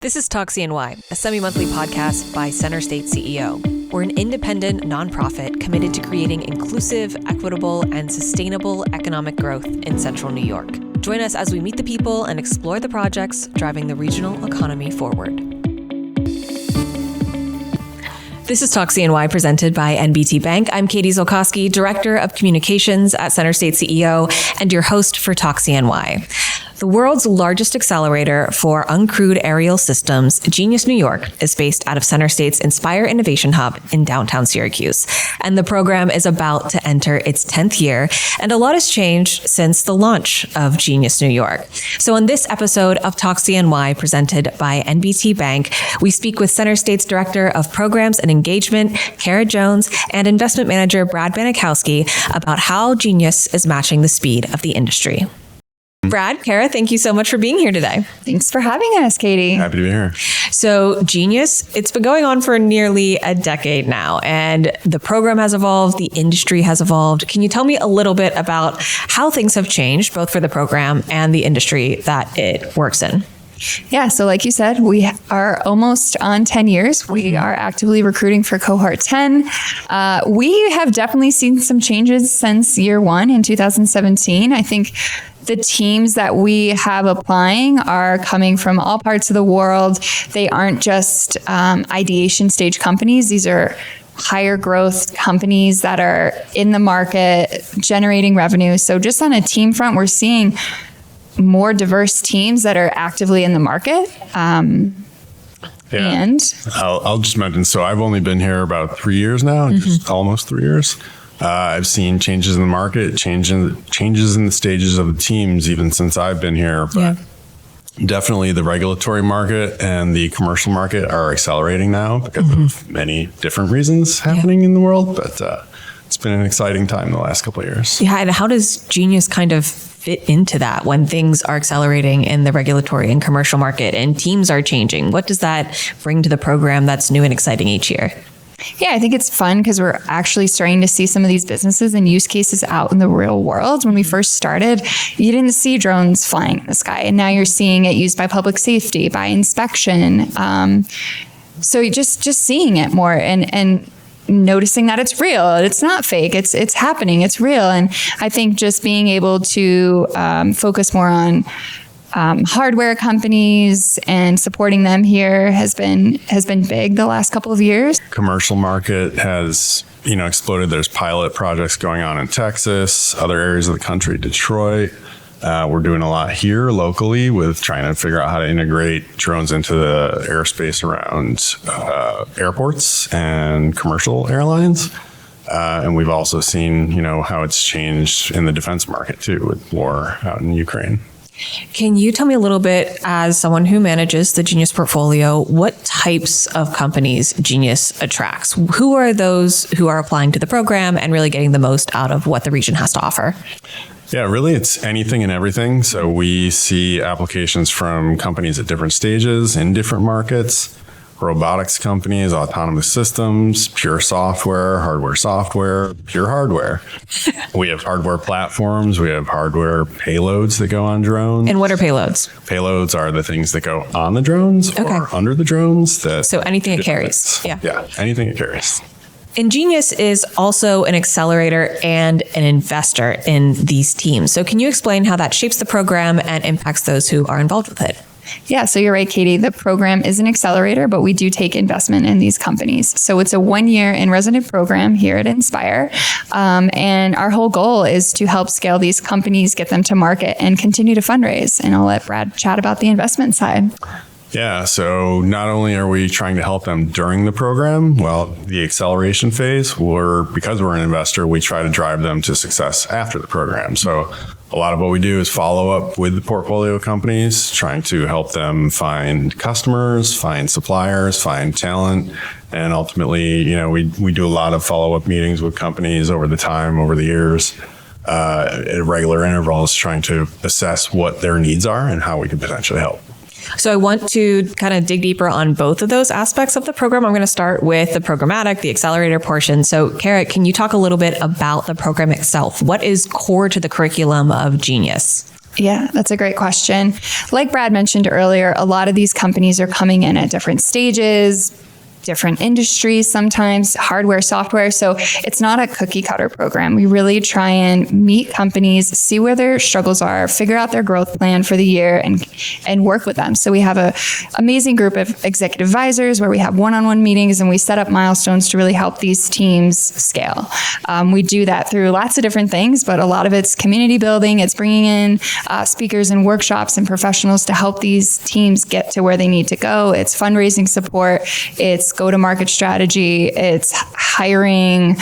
This is Talk CNY, a semi-monthly podcast by CenterState CEO. We're an independent nonprofit committed to creating inclusive, equitable, and sustainable economic growth in Central New York. Join us as we meet the people and explore the projects driving the regional economy forward. This is Talk CNY presented by NBT Bank. I'm Katie Banikowski, Director of Communications at CenterState CEO and your host for Talk CNY. The world's largest accelerator for uncrewed aerial systems, Genius New York, is based out of CenterState's Inspire Innovation Hub in downtown Syracuse. And the program is about to enter its 10th year, and a lot has changed since the launch of Genius New York. So in this episode of Talk CNY presented by NBT Bank, we speak with CenterState's Director of Programs and Engagement, Kara Jones, and Investment Manager Brad Banikowski about how Genius is matching the speed of the industry. Brad, Kara, thank you so much for being here today. Thanks for having us, Katie. Happy to be here. So Genius, it's been going on for nearly a decade now, and the program has evolved, the industry has evolved. Can you tell me a little bit about how things have changed, both for the program and the industry that it works in? Yeah, so like you said, we are almost on 10 years. We are actively recruiting for cohort 10. We have definitely seen some changes since year one in 2017. I think the teams that we have applying are coming from all parts of the world. They aren't just ideation stage companies. These are higher growth companies that are in the market generating revenue. So just on a team front, we're seeing more diverse teams that are actively in the market. And I'll just mention, so I've only been here about 3 years now, just almost 3 years. I've seen changes in the market, changes in the stages of the teams, even since I've been here. But definitely the regulatory market and the commercial market are accelerating now because of many different reasons happening in the world. But it's been an exciting time the last couple of years. Yeah, and how does Genius kind of fit into that when things are accelerating in the regulatory and commercial market and teams are changing? What does that bring to the program that's new and exciting each year? Yeah, I think it's fun because we're actually starting to see some of these businesses and use cases out in the real world. When we first started, you didn't see drones flying in the sky, and now you're seeing it used by public safety, by inspection. So just seeing it more and noticing that it's real, it's not fake, it's happening, it's real. And I think just being able to focus more on hardware companies and supporting them here has been big the last couple of years. Commercial market has, exploded. There's pilot projects going on in Texas, other areas of the country, Detroit. We're doing a lot here locally with trying to figure out how to integrate drones into the airspace around airports and commercial airlines. And we've also seen, how it's changed in the defense market too, with war out in Ukraine. Can you tell me a little bit, as someone who manages the Genius portfolio, what types of companies Genius attracts? Who are those who are applying to the program and really getting the most out of what the region has to offer? Yeah, really, it's anything and everything. So we see applications from companies at different stages in different markets. Robotics companies, autonomous systems, pure software, pure hardware. We have hardware platforms. We have hardware payloads that go on drones. And what are payloads? Payloads are the things that go on the drones or under the drones. So anything it carries. Yeah, anything it carries. And Genius is also an accelerator and an investor in these teams. So can you explain how that shapes the program and impacts those who are involved with it? Yeah, so you're right, Katie. The program is an accelerator, but we do take investment in these companies. So it's a 1-year in-resident program here at Inspire. And our whole goal is to help scale these companies, get them to market, and continue to fundraise. And I'll let Brad chat about the investment side. Yeah, so not only are we trying to help them during the program, the acceleration phase, because we're an investor, we try to drive them to success after the program. So a lot of what we do is follow up with the portfolio companies, trying to help them find customers, find suppliers, find talent. And ultimately, we do a lot of follow-up meetings with companies over the years, at regular intervals, trying to assess what their needs are and how we can potentially help. So I want to kind of dig deeper on both of those aspects of the program. I'm going to start with the programmatic, the accelerator portion. So Kara, can you talk a little bit about the program itself? What is core to the curriculum of Genius? Yeah, that's a great question. Like Brad mentioned earlier, a lot of these companies are coming in at different stages, different industries, sometimes hardware, software. So it's not a cookie cutter program. We really try and meet companies, see where their struggles are, figure out their growth plan for the year, and work with them. So we have an amazing group of executive advisors where we have one-on-one meetings and we set up milestones to really help these teams scale. We do that through lots of different things, but a lot of it's community building. It's bringing in speakers and workshops and professionals to help these teams get to where they need to go. It's fundraising support. It's go-to-market strategy, it's hiring,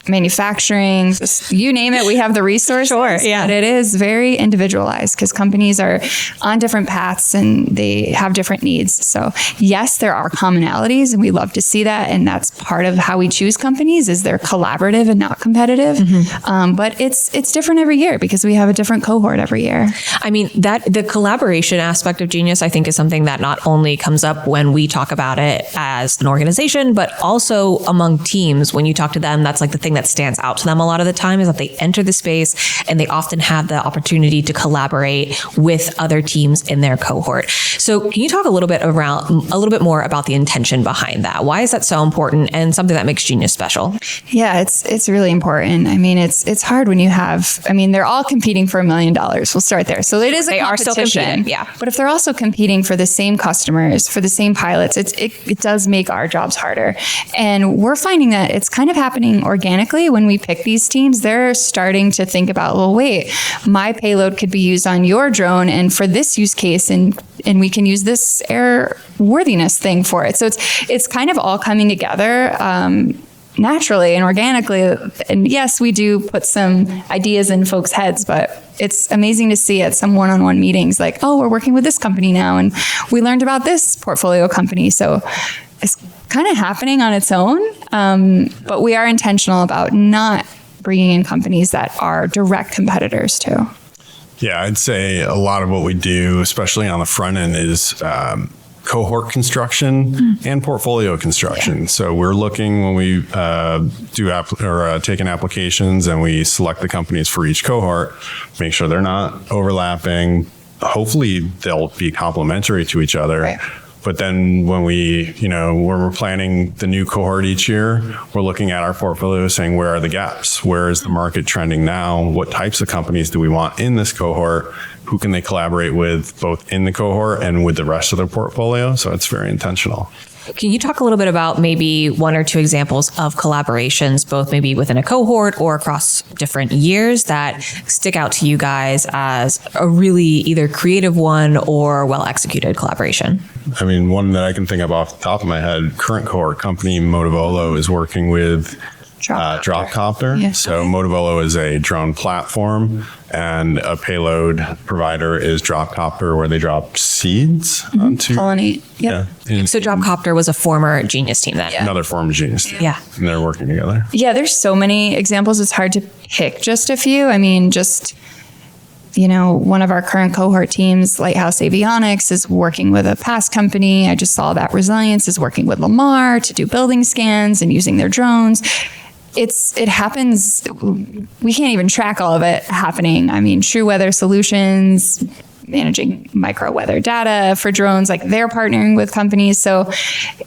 manufacturing, you name it, we have the resources. Sure, yeah. But it is very individualized because companies are on different paths and they have different needs. So yes, there are commonalities and we love to see that. And that's part of how we choose companies is they're collaborative and not competitive. But it's different every year because we have a different cohort every year. I mean, that the collaboration aspect of Genius, I think, is something that not only comes up when we talk about it as an organization, but also among teams. When you talk to them, that's like the thing that stands out to them a lot of the time is that they enter the space and they often have the opportunity to collaborate with other teams in their cohort. So can you talk a little bit more about the intention behind that? Why is that so important and something that makes Genius special? Yeah, it's really important. I mean, it's hard when you have, they're all competing for $1 million. We'll start there. So it is a competition. They are still competing, yeah. But if they're also competing for the same customers, for the same pilots, it does make our jobs harder. And we're finding that it's kind of happening organically when we pick these teams. They're starting to think about, well, wait, my payload could be used on your drone and for this use case, and we can use this airworthiness thing for it. So it's kind of all coming together naturally and organically. And yes, we do put some ideas in folks' heads, but it's amazing to see at some one-on-one meetings like, oh, we're working with this company now, and we learned about this portfolio company. So it's kind of happening on its own, but we are intentional about not bringing in companies that are direct competitors too. Yeah, I'd say a lot of what we do, especially on the front end, is cohort construction and portfolio construction. Yeah. So we're looking when we take in applications and we select the companies for each cohort, make sure they're not overlapping. Hopefully they'll be complementary to each other. Right. But then when when we're planning the new cohort each year, we're looking at our portfolio saying, where are the gaps? Where is the market trending now? What types of companies do we want in this cohort? Who can they collaborate with both in the cohort and with the rest of their portfolio? So it's very intentional. Can you talk a little bit about maybe one or two examples of collaborations, both maybe within a cohort or across different years that stick out to you guys as a really either creative one or well-executed collaboration? I mean, one that I can think of off the top of my head, current cohort company Motivolo is working with Dropcopter. Yeah. So Motivolo is a drone platform, and a payload provider is Dropcopter, where they drop seeds onto pollinate. Yep. Yeah. So Dropcopter was a former Genius team then. Yeah. Another form of Genius team. Yeah. And they're working together. Yeah, there's so many examples. It's hard to pick just a few. I mean, one of our current cohort teams, Lighthouse Avionics, is working with a past company. I just saw that Resilience is working with Lamar to do building scans and using their drones. It happens. We can't even track all of it happening. I mean, True Weather Solutions, managing micro weather data for drones, like they're partnering with companies. So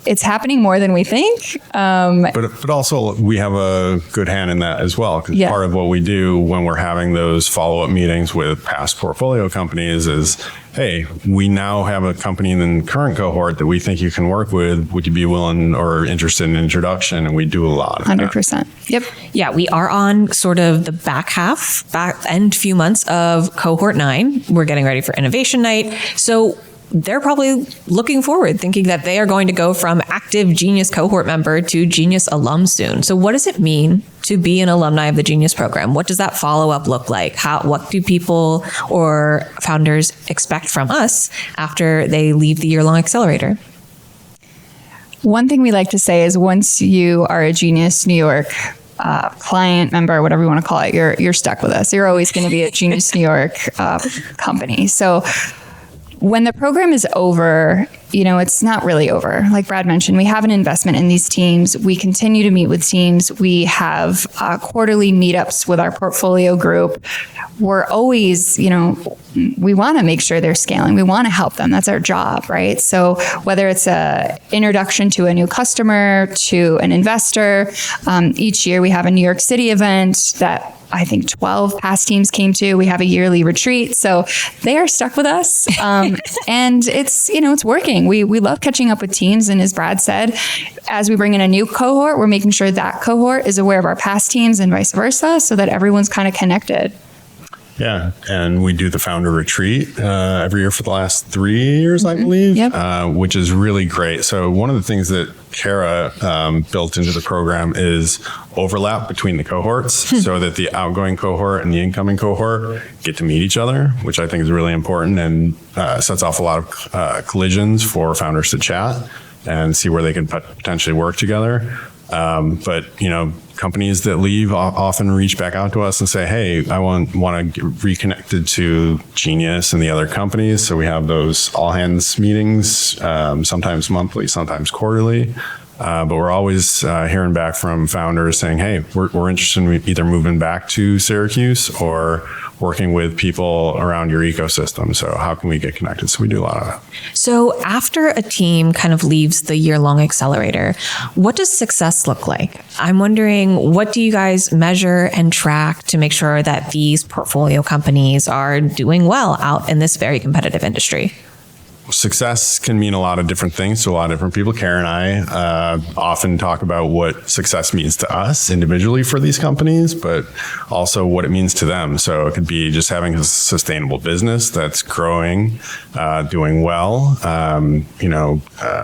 it's happening more than we think. But also we have a good hand in that as well. Because part of what we do when we're having those follow-up meetings with past portfolio companies is, hey, we now have a company in the current cohort that we think you can work with. Would you be willing or interested in introduction? And we do a lot of 100%. That. Yep. Yeah, we are on sort of the back end few months of cohort 9. We're getting ready for Innovation Night. So they're probably looking forward, thinking that they are going to go from active Genius cohort member to Genius alum soon. So what does it mean to be an alumni of the Genius program? What does that follow-up look like? What do people or founders expect from us after they leave the year-long accelerator? One thing we like to say is once you are a Genius New York client, member, whatever you want to call it, you're stuck with us. You're always going to be a Genius New York company. So when the program is over, it's not really over. Like Brad mentioned, we have an investment in these teams. We continue to meet with teams. We have quarterly meetups with our portfolio group. We're always, we want to make sure they're scaling. We want to help them. That's our job, right? So whether it's a introduction to a new customer, to an investor, each year we have a New York City event that I think 12 past teams came to. We have a yearly retreat. So they are stuck with us. And it's working. We love catching up with teams. And as Brad said, as we bring in a new cohort, we're making sure that cohort is aware of our past teams and vice versa so that everyone's kind of connected. Yeah, and we do the founder retreat every year for the last 3 years, I believe, which is really great. So one of the things that Kara built into the program is overlap between the cohorts so that the outgoing cohort and the incoming cohort get to meet each other, which I think is really important and sets off a lot of collisions for founders to chat and see where they can potentially work together. But companies that leave often reach back out to us and say, hey, I want to get reconnected to Genius and the other companies. So we have those all hands meetings, sometimes monthly, sometimes quarterly. But we're always hearing back from founders saying, hey, we're interested in either moving back to Syracuse or working with people around your ecosystem. So how can we get connected? So we do a lot of that. So after a team kind of leaves the year-long accelerator, what does success look like? I'm wondering, what do you guys measure and track to make sure that these portfolio companies are doing well out in this very competitive industry? Success can mean a lot of different things to a lot of different people. Karen and I often talk about what success means to us individually for these companies, but also what it means to them. So it could be just having a sustainable business that's growing, doing well,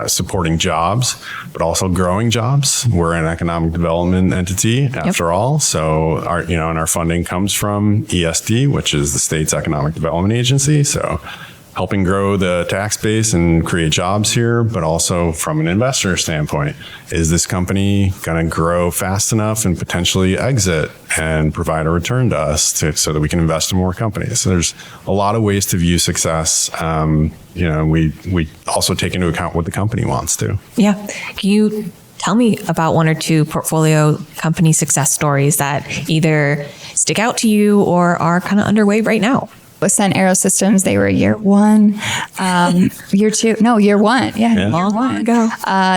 supporting jobs, but also growing jobs. We're an economic development entity after all. So our funding comes from ESD, which is the state's economic development agency. So helping grow the tax base and create jobs here, but also from an investor standpoint, is this company going to grow fast enough and potentially exit and provide a return to us so that we can invest in more companies? So there's a lot of ways to view success. We also take into account what the company wants to. Yeah. Can you tell me about one or two portfolio company success stories that either stick out to you or are kind of underway right now? Ascent Aerosystems, they were year one, year one. Yeah, long ago.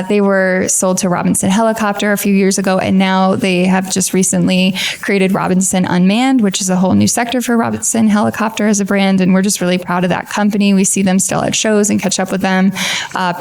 They were sold to Robinson Helicopter a few years ago, and now they have just recently created Robinson Unmanned, which is a whole new sector for Robinson Helicopter as a brand, and we're just really proud of that company. We see them still at shows and catch up with them.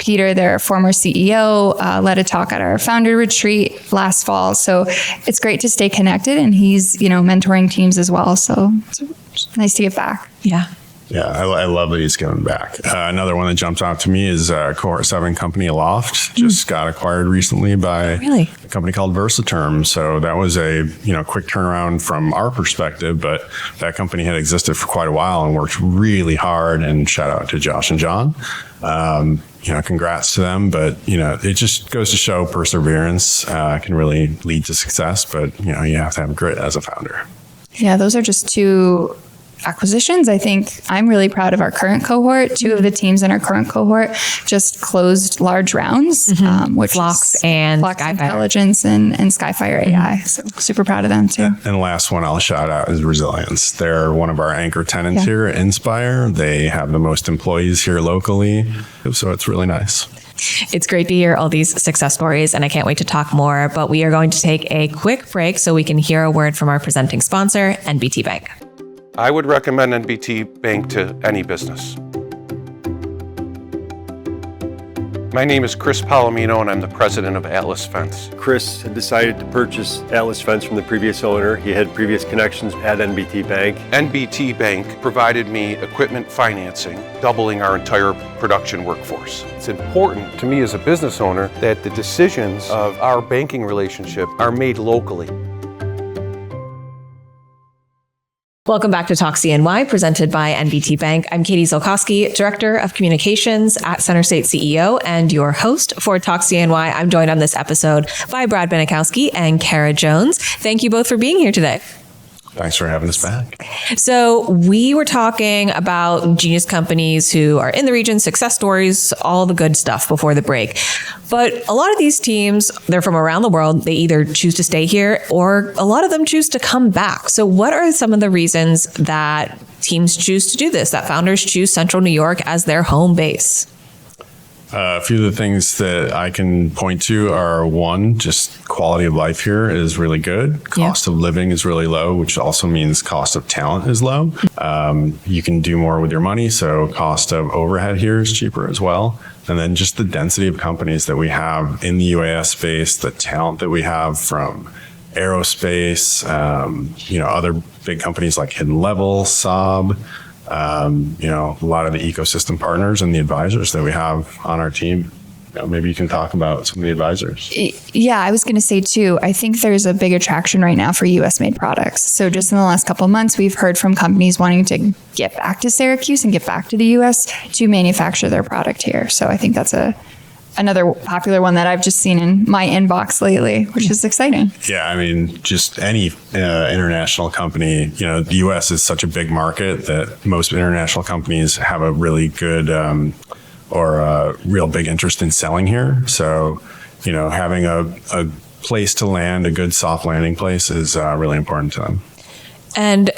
Peter, their former CEO, led a talk at our founder retreat last fall, so it's great to stay connected, and he's mentoring teams as well, so it's nice to get back. Yeah. Yeah, I love that he's giving back. Another one that jumps out to me is Cohort 7 company Aloft. Just got acquired recently by a company called Versaterm. So that was a quick turnaround from our perspective, but that company had existed for quite a while and worked really hard. And shout out to Josh and John. Congrats to them. But it just goes to show perseverance can really lead to success. But you have to have grit as a founder. Yeah, those are just two acquisitions. I think I'm really proud of our current cohort. Two of the teams in our current cohort just closed large rounds, which Flocks and Flocks Intelligence and Skyfire AI. So super proud of them too. And the last one I'll shout out is Resilience. They're one of our anchor tenants here at Inspire. They have the most employees here locally. So it's really nice. It's great to hear all these success stories, and I can't wait to talk more, but we are going to take a quick break so we can hear a word from our presenting sponsor, NBT Bank. I would recommend NBT Bank to any business. My name is Chris Palomino, and I'm the president of Atlas Fence. Chris had decided to purchase Atlas Fence from the previous owner. He had previous connections at NBT Bank. NBT Bank provided me equipment financing, doubling our entire production workforce. It's important to me as a business owner that the decisions of our banking relationship are made locally. Welcome back to Talk CNY, presented by NBT Bank. I'm Katie Ziolkowski, Director of Communications at CenterState CEO and your host for Talk CNY. I'm joined on this episode by Brad Banikowski and Kara Jones. Thank you both for being here today. Thanks for having us back. So we were talking about genius companies who are in the region, success stories, all the good stuff before the break. But a lot of these teams, they're from around the world. They either choose to stay here or a lot of them choose to come back. So what are some of the reasons that teams choose to do this, that founders choose Central New York as their home base? A few of the things that I can point to are, one, just quality of life here is really good. Cost of living is really low, which also means cost of talent is low. You can do more with your money, so cost of overhead here is cheaper as well. And then just the density of companies that we have in the UAS space, the talent that we have from aerospace, other big companies like Hidden Level, Saab, a lot of the ecosystem partners and the advisors that we have on our team. Maybe you can talk about some of the advisors. Yeah, I was going to say too, I think there's a big attraction right now for US made products. So just in the last couple of months, we've heard from companies wanting to get back to Syracuse and get back to the US to manufacture their product here. So I think that's another popular one that I've just seen in my inbox lately, which is exciting. Yeah, I mean, just any international company, the U.S. is such a big market that most international companies have a really good or a real big interest in selling here. So, having a place to land, a good soft landing place is really important to them. And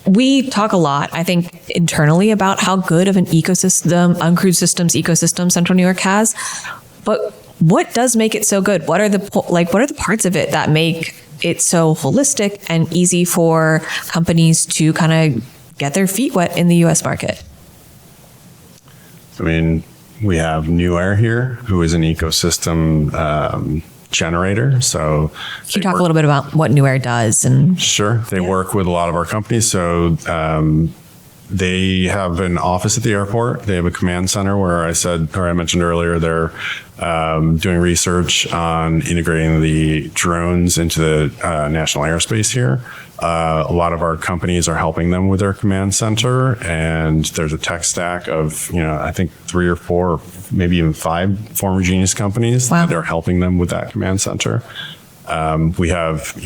we talk a lot, I think, internally about how good of an ecosystem, Uncrewed Systems ecosystem Central New York has. But what does make it so good? What are the parts of it that make it so holistic and easy for companies to kind of get their feet wet in the U.S. market? I mean, we have New Air here, who is an ecosystem generator. So can you talk a little bit about what New Air does? And sure. They work with a lot of our companies. So they have an office at the airport. They have a command center where I mentioned earlier, they're doing research on integrating the drones into the national airspace here. A lot of our companies are helping them with their command center, and there's a tech stack of, I think 3 or 4, maybe even 5 former Genius companies that are helping them with that command center. We have,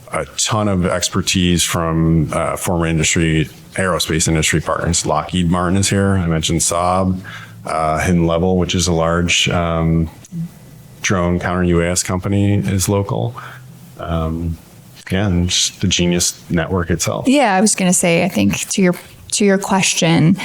a ton of expertise from former aerospace industry partners. Lockheed Martin is here. I mentioned Saab, Hidden Level, which is a large drone counter UAS company, is local. And just the Genius network itself. Yeah, I was going to say, I think to your question,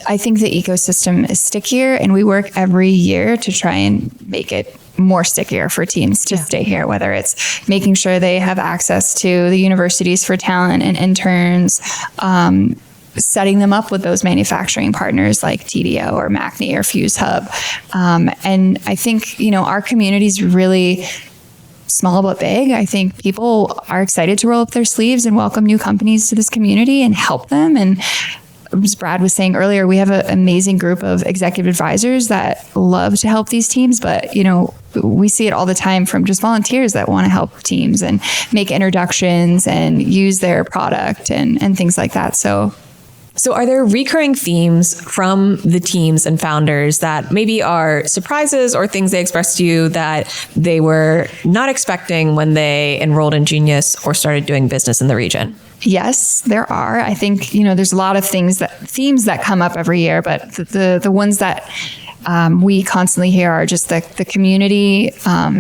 I think the ecosystem is stickier, and we work every year to try and make it more stickier for teams to stay here, whether it's making sure they have access to the universities for talent and interns, setting them up with those manufacturing partners like TDO or MACNY or Fuse Hub. And I think, our community is really small but big. I think people are excited to roll up their sleeves and welcome new companies to this community and help them. And as Brad was saying earlier, we have an amazing group of executive advisors that love to help these teams, but we see it all the time from just volunteers that want to help teams and make introductions and use their product and things like that. So are there recurring themes from the teams and founders that maybe are surprises or things they expressed to you that they were not expecting when they enrolled in Genius or started doing business in the region? Yes, there are. I think, there's a lot of themes that come up every year, but the ones that we constantly hear are just the community,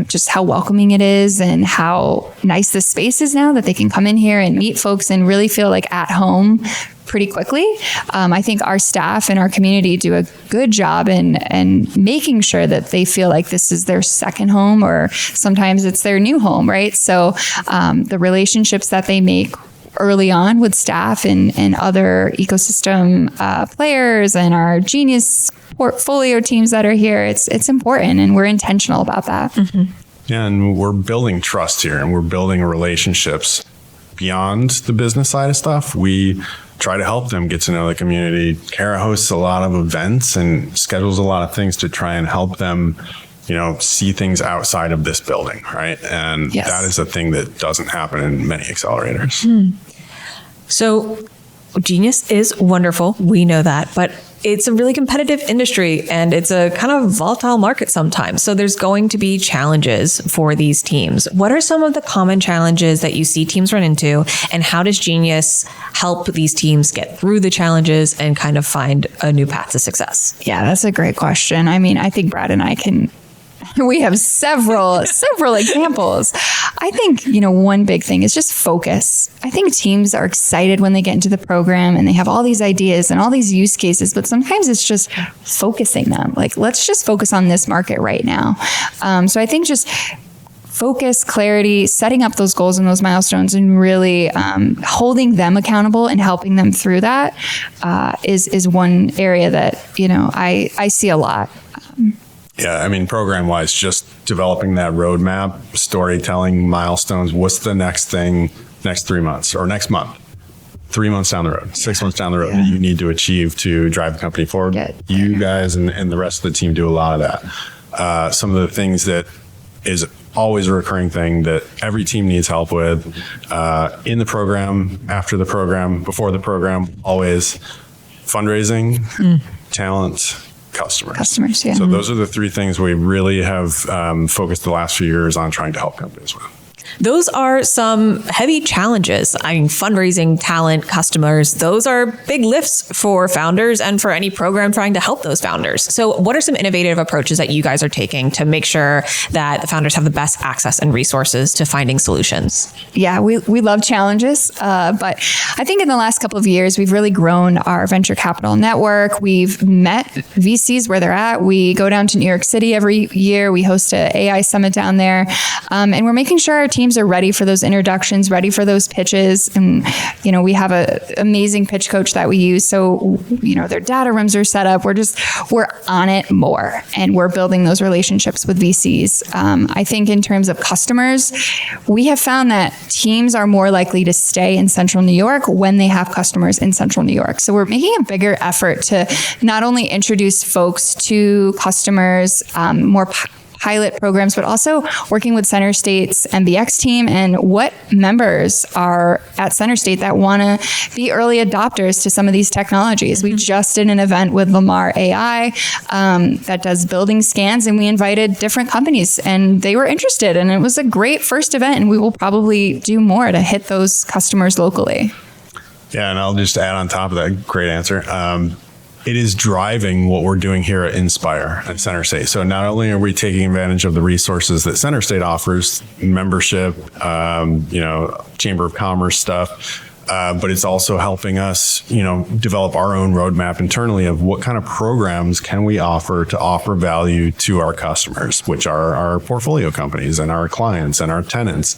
just how welcoming it is and how nice this space is now that they can come in here and meet folks and really feel like at home pretty quickly. I think our staff and our community do a good job in making sure that they feel like this is their second home, or sometimes it's their new home, right? So the relationships that they make early on with staff and other ecosystem players and our Genius portfolio teams that are here, it's important, and we're intentional about that. Mm-hmm. Yeah, and we're building trust here, and we're building relationships beyond the business side of stuff. We try to help them get to know the community. Kara hosts a lot of events and schedules a lot of things to try and help them, see things outside of this building, right? And that is a thing that doesn't happen in many accelerators. So Genius is wonderful. We know that. But it's a really competitive industry and it's a kind of volatile market sometimes. So there's going to be challenges for these teams. What are some of the common challenges that you see teams run into, and how does Genius help these teams get through the challenges and kind of find a new path to success? Yeah, that's a great question. I mean, I think Brad and I we have several examples. I think, one big thing is just focus. I think teams are excited when they get into the program and they have all these ideas and all these use cases, but sometimes it's just focusing them. Like, let's just focus on this market right now. So I think just focus, clarity, setting up those goals and those milestones, and really holding them accountable and helping them through that is one area that, I see a lot. Yeah, I mean, program-wise, just developing that roadmap, storytelling, milestones. What's the next thing, next 3 months or next month, 3 months down the road, 6 months down the road that you need to achieve to drive the company forward? You guys and the rest of the team do a lot of that. Some of the things that is always a recurring thing that every team needs help with in the program, after the program, before the program, always fundraising, talent, customers. Yeah. So those are the three things we really have focused the last few years on trying to help companies with. Those are some heavy challenges. I mean, fundraising, talent, customers, those are big lifts for founders and for any program trying to help those founders. So what are some innovative approaches that you guys are taking to make sure that the founders have the best access and resources to finding solutions? Yeah, we love challenges, but I think in the last couple of years, we've really grown our venture capital network. We've met VCs where they're at. We go down to New York City every year. We host an AI summit down there, and we're making sure our teams are ready for those introductions, ready for those pitches. And, we have an amazing pitch coach that we use. So, their data rooms are set up. We're on it more, and we're building those relationships with VCs. I think in terms of customers, we have found that teams are more likely to stay in Central New York when they have customers in Central New York. So we're making a bigger effort to not only introduce folks to customers, more pilot programs, but also working with CenterState's MBX team and what members are at CenterState that want to be early adopters to some of these technologies. We just did an event with Lamar AI that does building scans, and we invited different companies and they were interested, and it was a great first event, and we will probably do more to hit those customers locally. Yeah, and I'll just add on top of that, great answer. It is driving what we're doing here at Inspire at CenterState. So not only are we taking advantage of the resources that CenterState offers, membership, Chamber of Commerce stuff, but it's also helping us, develop our own roadmap internally of what kind of programs can we offer to offer value to our customers, which are our portfolio companies and our clients and our tenants.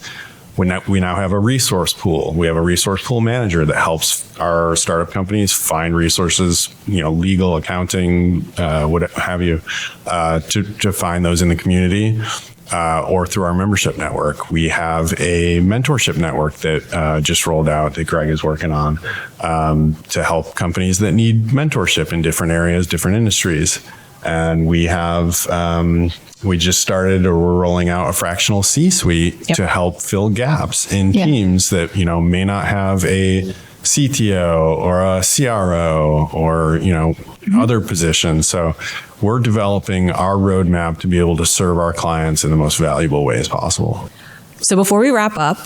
We now have a resource pool. We have a resource pool manager that helps our startup companies find resources, legal, accounting, what have you, to find those in the community or through our membership network. We have a mentorship network that just rolled out that Greg is working on to help companies that need mentorship in different areas, different industries. And we have... we just started, or we're rolling out a fractional C-suite to help fill gaps in teams that, may not have a CTO or a CRO or, other positions. So we're developing our roadmap to be able to serve our clients in the most valuable ways possible. So before we wrap up,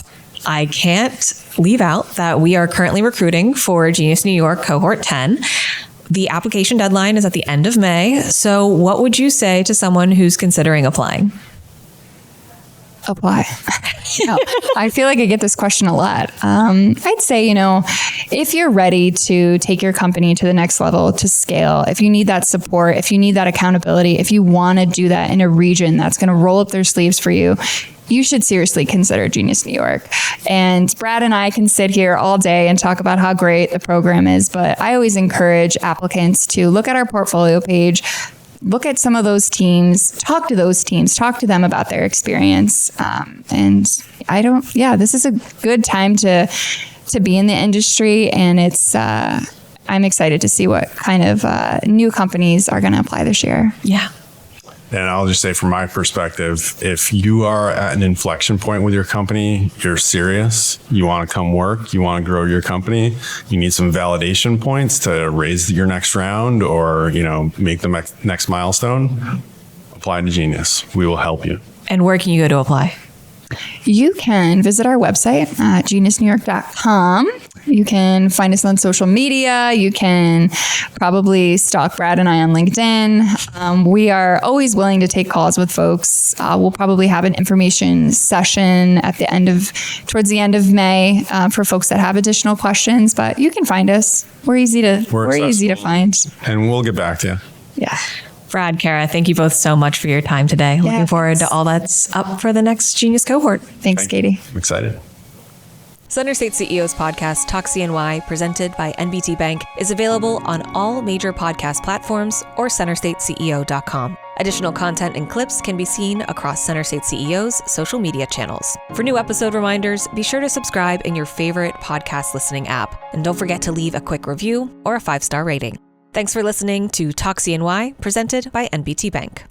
I can't leave out that we are currently recruiting for Genius New York Cohort 10. The application deadline is at the end of May. So what would you say to someone who's considering applying? Apply. I feel like I get this question a lot. I'd say, if you're ready to take your company to the next level, to scale, if you need that support, if you need that accountability, if you want to do that in a region that's going to roll up their sleeves for you, you should seriously consider Genius New York. And Brad and I can sit here all day and talk about how great the program is, but I always encourage applicants to look at our portfolio page, look at some of those teams, talk to those teams, talk to them about their experience. This is a good time to be in the industry, and it's, I'm excited to see what kind of new companies are going to apply this year. Yeah. And I'll just say from my perspective, if you are at an inflection point with your company, you're serious, you want to come work, you want to grow your company, you need some validation points to raise your next round or, make the next milestone, apply to Genius. We will help you. And where can you go to apply? You can visit our website at geniusnewyork.com. You can find us on social media. You can probably stalk Brad and I on LinkedIn. We are always willing to take calls with folks. We'll probably have an information session towards the end of May for folks that have additional questions. But you can find us. We're easy to find. And we'll get back to you. Yeah. Brad, Kara, thank you both so much for your time today. Looking forward to all that's up for the next Genius cohort. Thanks, Katie. I'm excited. CenterState CEO's podcast, Talk CNY, presented by NBT Bank, is available on all major podcast platforms or CenterStateCEO.com. Additional content and clips can be seen across CenterState CEO's social media channels. For new episode reminders, be sure to subscribe in your favorite podcast listening app. And don't forget to leave a quick review or a 5-star rating. Thanks for listening to Talk CNY, presented by NBT Bank.